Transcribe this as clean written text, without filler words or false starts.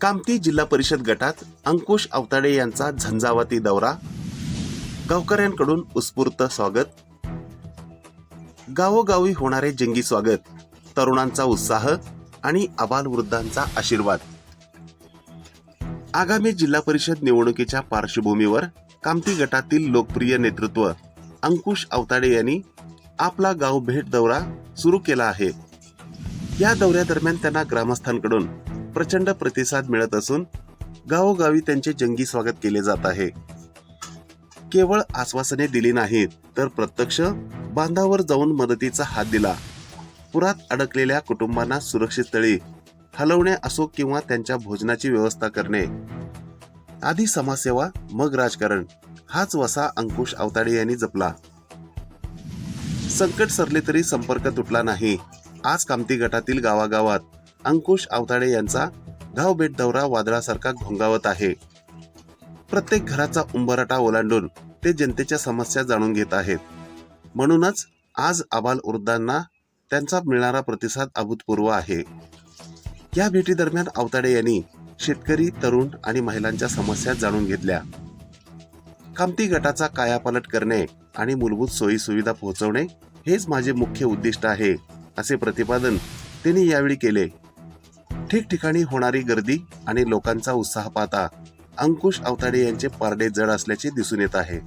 कामती जिल्हा परिषद गटात अंकुश अवताडे यांचा झंझावाती दौरा, गावकऱ्यांकडून उत्स्फूर्त स्वागत, गावोगावी होणारे जंगी स्वागत, तरुणांचा उत्साह आणि आबालवृद्धांचा आशीर्वाद. आगामी जिल्हा परिषद निवडणुकीच्या पार्श्वभूमीवर कामती गटातील लोकप्रिय नेतृत्व अंकुश अवताडे यांनी आपला गाव भेट दौरा सुरू केला आहे. या दौऱ्यादरम्यान त्यांना ग्रामस्थांकडून प्रचंड प्रतिसाद मिळत असून गावोगावी त्यांचे जंगी स्वागत केले जात आहे. केवळ आश्वासने दिली नाहीत तर प्रत्यक्ष बांधावर जाऊन मदतीचा हात दिला. पुरात अडकलेल्या कुटुंबांना सुरक्षित स्थळी हलवणे असो किंवा त्यांच्या भोजनाची व्यवस्था करणे, आधी समाजसेवा मग राजकारण, हाच वसा अंकुश अवताडे यांनी जपला. संकट सरले तरी संपर्क तुटला नाही. आज कामती गटातील गावागावात अंकुश अवताडे यांचा गाव भेट दौरा वादळासारखा घोंगावत आहे. प्रत्येक घराचा उंबरठा ओलांडून ते जनतेच्या समस्या जाणून घेत आहेत. म्हणूनच आज आबालवृद्धांना त्यांचा मिळणारा प्रतिसाद अभूतपूर्व आहे. या भेटी दरम्यान अवताडे यांनी शेतकरी, तरुण आणि महिलांच्या समस्या जाणून घेतल्या. कामती गटाचा कायापालट करणे आणि मूलभूत सोयी सुविधा पोहोचवणे हेच माझे मुख्य उद्दिष्ट आहे, असे प्रतिपादन त्यांनी यावेळी केले. ठिकठिकाणी होणारी गर्दी आणि लोकांचा उत्साह पाहता अंकुश अवताडे यांचे पारडे जड असल्याचे दिसून येत आहे.